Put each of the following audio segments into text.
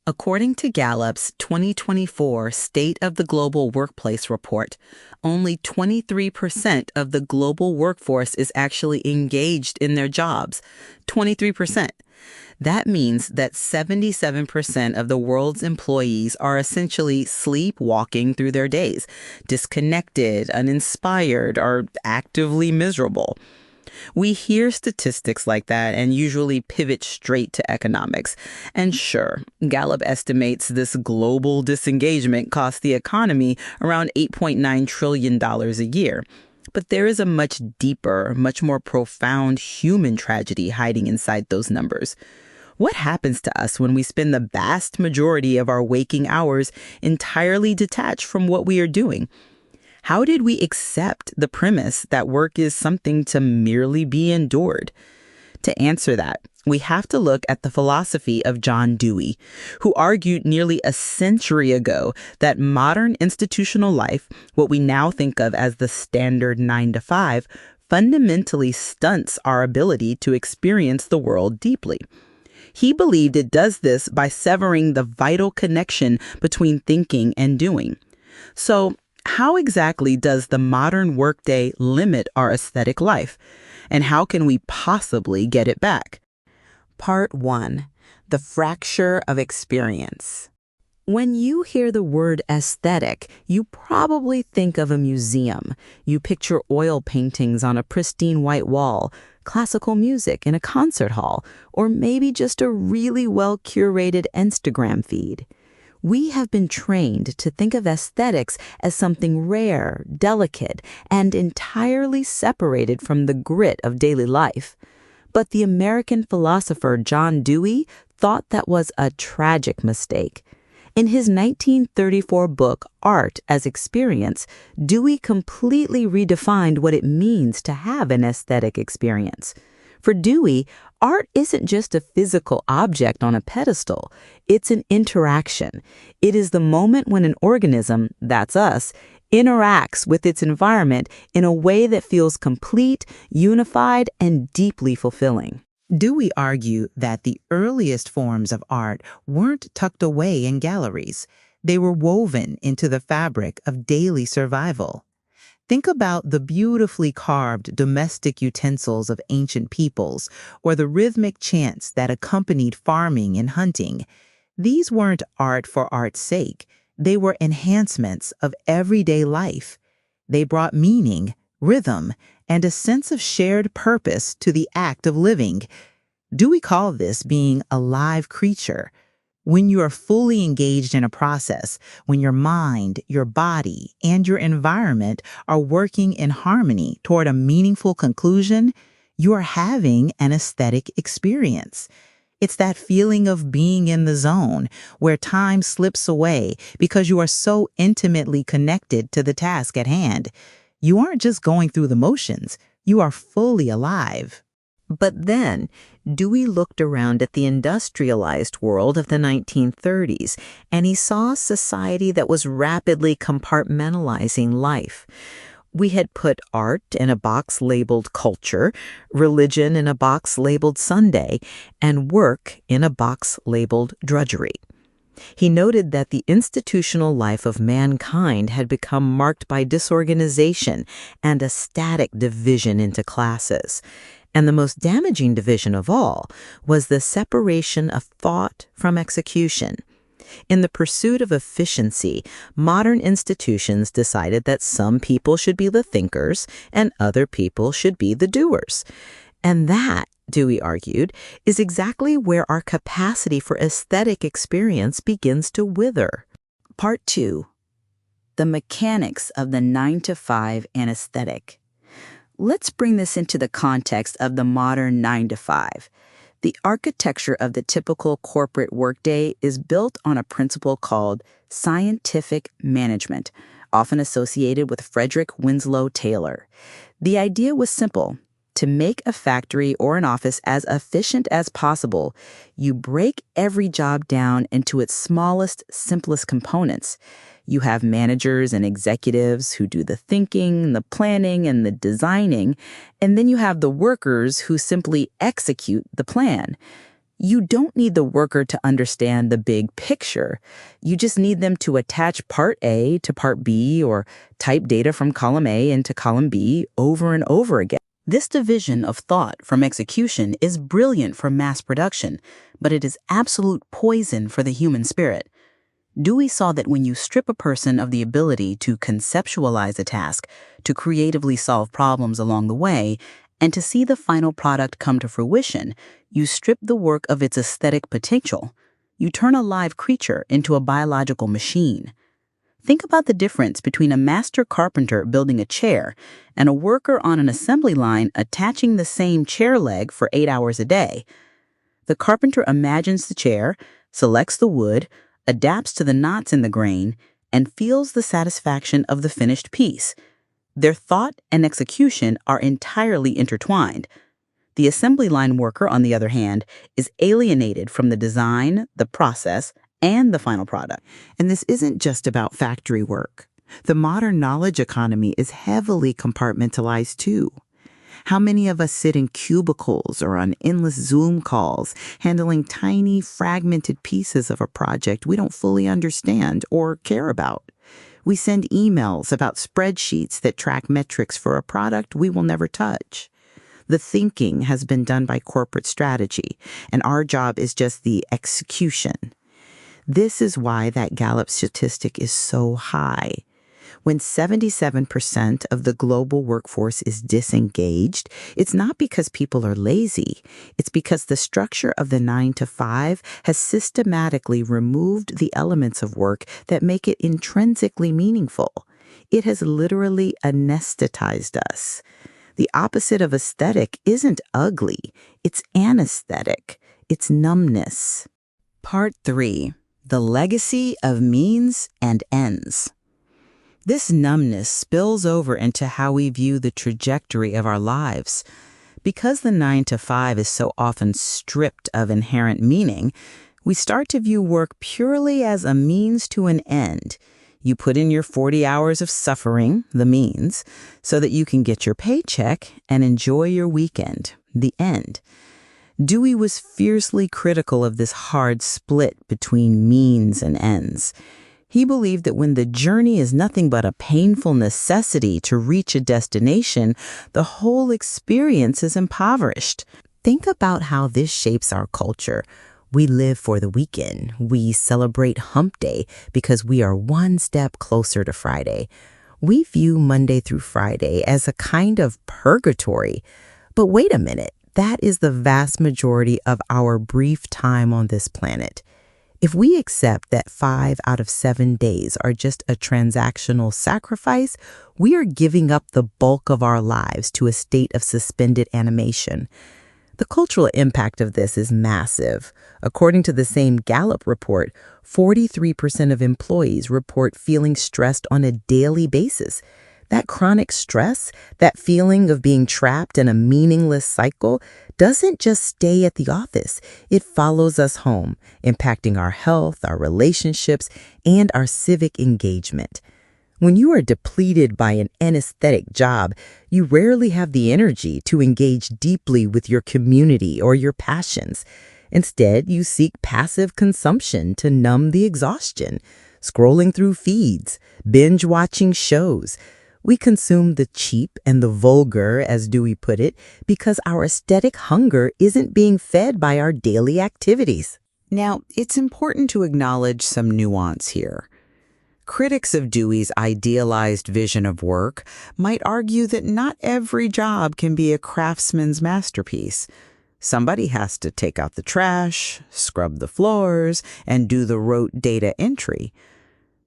According to Gallup's 2024 State of the Global Workplace report, only 23% of the global workforce is actually engaged in their jobs. 23%. That means that 77% of the world's employees are essentially sleepwalking through their days, disconnected, uninspired, or actively miserable. We hear statistics like that and usually pivot straight to economics. And sure, Gallup estimates this global disengagement costs the economy around $8.9 trillion a year. But there is a much deeper, much more profound human tragedy hiding inside those numbers. What happens to us when we spend the vast majority of our waking hours entirely detached from what we are doing? How did we accept the premise that work is something to merely be endured? To answer that, we have to look at the philosophy of John Dewey, who argued nearly a century ago that modern institutional life, what we now think of as the standard 9 to 5, fundamentally stunts our ability to experience the world deeply. He believed it does this by severing the vital connection between thinking and doing. So, how exactly does the modern workday limit our aesthetic life? And how can we possibly get it back? Part 1. The fracture of experience. When you hear the word aesthetic, you probably think of a museum. You picture oil paintings on a pristine white wall, classical music in a concert hall, or maybe just a really well-curated Instagram feed. We have been trained to think of aesthetics as something rare, delicate, and entirely separated from the grit of daily life. But the American philosopher John Dewey thought that was a tragic mistake. In his 1934 book, Art as Experience, Dewey completely redefined what it means to have an aesthetic experience. For Dewey, art isn't just a physical object on a pedestal. It's an interaction. It is the moment when an organism, that's us, interacts with its environment in a way that feels complete, unified, and deeply fulfilling. Dewey argued that the earliest forms of art weren't tucked away in galleries. They were woven into the fabric of daily survival. Think about the beautifully carved domestic utensils of ancient peoples, or the rhythmic chants that accompanied farming and hunting. These weren't art for art's sake. They were enhancements of everyday life. They brought meaning, rhythm, and a sense of shared purpose to the act of living. Dewey called this being a live creature. When you are fully engaged in a process, when your mind, your body, and your environment are working in harmony toward a meaningful conclusion, you are having an aesthetic experience. It's that feeling of being in the zone, where time slips away because you are so intimately connected to the task at hand. You aren't just going through the motions, you are fully alive. But then, Dewey looked around at the industrialized world of the 1930s, and he saw a society that was rapidly compartmentalizing life. We had put art in a box labeled culture, religion in a box labeled Sunday, and work in a box labeled drudgery. He noted that the institutional life of mankind had become marked by disorganization and a static division into classes. And the most damaging division of all was the separation of thought from execution. In the pursuit of efficiency, modern institutions decided that some people should be the thinkers and other people should be the doers. And that, Dewey argued, is exactly where our capacity for aesthetic experience begins to wither. Part 2. The mechanics of the 9 to 5 anesthetic. Let's bring this into the context of the modern 9 to 5. The architecture of the typical corporate workday is built on a principle called scientific management, often associated with Frederick Winslow Taylor. The idea was simple. To make a factory or an office as efficient as possible, you break every job down into its smallest, simplest components. You have managers and executives who do the thinking, the planning, and the designing, and then you have the workers who simply execute the plan. You don't need the worker to understand the big picture. You just need them to attach part A to part B or type data from column A into column B over and over again. This division of thought from execution is brilliant for mass production, but it is absolute poison for the human spirit. Dewey saw that when you strip a person of the ability to conceptualize a task, to creatively solve problems along the way, and to see the final product come to fruition, you strip the work of its aesthetic potential. You turn a live creature into a biological machine. Think about the difference between a master carpenter building a chair and a worker on an assembly line attaching the same chair leg for 8 hours a day. The carpenter imagines the chair, selects the wood, adapts to the knots in the grain, and feels the satisfaction of the finished piece. Their thought and execution are entirely intertwined. The assembly line worker, on the other hand, is alienated from the design, the process, and the final product. And this isn't just about factory work. The modern knowledge economy is heavily compartmentalized too. How many of us sit in cubicles or on endless Zoom calls, handling tiny, fragmented pieces of a project we don't fully understand or care about? We send emails about spreadsheets that track metrics for a product we will never touch. The thinking has been done by corporate strategy, and our job is just the execution. This is why that Gallup statistic is so high. When 77% of the global workforce is disengaged, it's not because people are lazy. It's because the structure of the 9 to 5 has systematically removed the elements of work that make it intrinsically meaningful. It has literally anesthetized us. The opposite of aesthetic isn't ugly. It's anesthetic. It's numbness. Part 3. The legacy of means and ends. This numbness spills over into how we view the trajectory of our lives. Because the 9 to 5 is so often stripped of inherent meaning, we start to view work purely as a means to an end. You put in your 40 hours of suffering, the means, so that you can get your paycheck and enjoy your weekend, the end. Dewey was fiercely critical of this hard split between means and ends. He believed that when the journey is nothing but a painful necessity to reach a destination, the whole experience is impoverished. Think about how this shapes our culture. We live for the weekend. We celebrate hump day because we are one step closer to Friday. We view Monday through Friday as a kind of purgatory. But wait a minute, that is the vast majority of our brief time on this planet. If we accept that 5 out of 7 days are just a transactional sacrifice, we are giving up the bulk of our lives to a state of suspended animation. The cultural impact of this is massive. According to the same Gallup report, 43% of employees report feeling stressed on a daily basis. That chronic stress, that feeling of being trapped in a meaningless cycle, doesn't just stay at the office. It follows us home, impacting our health, our relationships, and our civic engagement. When you are depleted by an anesthetic job, you rarely have the energy to engage deeply with your community or your passions. Instead, you seek passive consumption to numb the exhaustion, scrolling through feeds, binge-watching shows. We consume the cheap and the vulgar, as Dewey put it, because our aesthetic hunger isn't being fed by our daily activities. Now, it's important to acknowledge some nuance here. Critics of Dewey's idealized vision of work might argue that not every job can be a craftsman's masterpiece. Somebody has to take out the trash, scrub the floors, and do the rote data entry.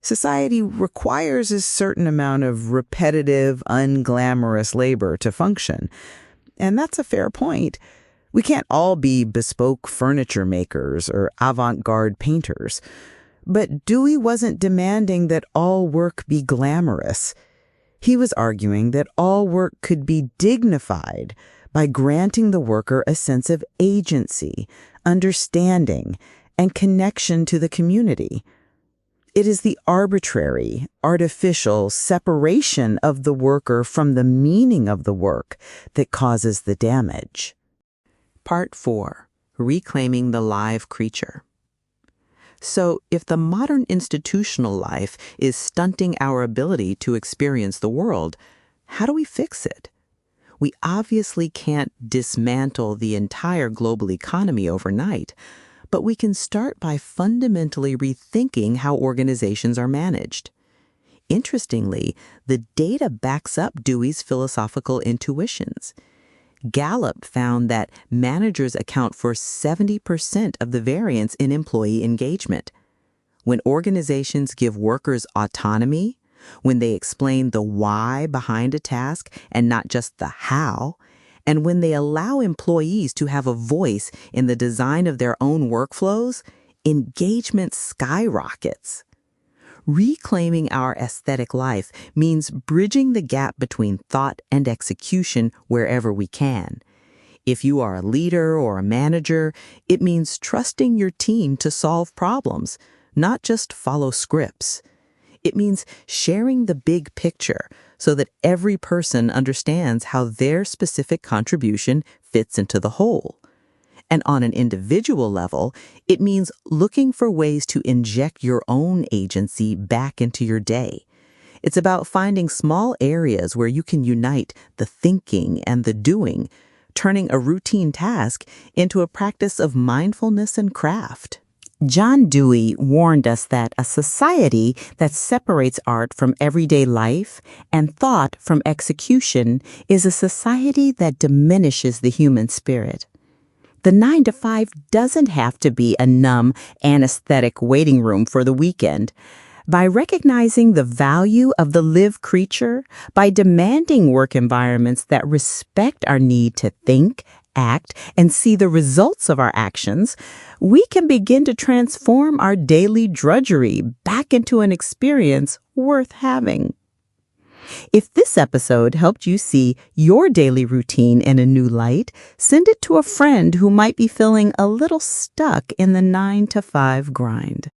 Society requires a certain amount of repetitive, unglamorous labor to function. And that's a fair point. We can't all be bespoke furniture makers or avant-garde painters. But Dewey wasn't demanding that all work be glamorous. He was arguing that all work could be dignified by granting the worker a sense of agency, understanding, and connection to the community. It is the arbitrary, artificial separation of the worker from the meaning of the work that causes the damage. Part 4. reclaiming the live creature. So, if the modern institutional life is stunting our ability to experience the world, how do we fix it? We obviously can't dismantle the entire global economy overnight, but we can start by fundamentally rethinking how organizations are managed. Interestingly, the data backs up Dewey's philosophical intuitions. Gallup found that managers account for 70% of the variance in employee engagement. When organizations give workers autonomy, when they explain the why behind a task and not just the how, and when they allow employees to have a voice in the design of their own workflows, engagement skyrockets. Reclaiming our aesthetic life means bridging the gap between thought and execution wherever we can. If you are a leader or a manager, it means trusting your team to solve problems, not just follow scripts. It means sharing the big picture so that every person understands how their specific contribution fits into the whole. And on an individual level, it means looking for ways to inject your own agency back into your day. It's about finding small areas where you can unite the thinking and the doing, turning a routine task into a practice of mindfulness and craft. John Dewey warned us that a society that separates art from everyday life and thought from execution is a society that diminishes the human spirit. The 9 to 5 doesn't have to be a numb, anesthetic waiting room for the weekend. By recognizing the value of the live creature, by demanding work environments that respect our need to think, act, and see the results of our actions, we can begin to transform our daily drudgery back into an experience worth having. If this episode helped you see your daily routine in a new light, send it to a friend who might be feeling a little stuck in the 9 to 5 grind.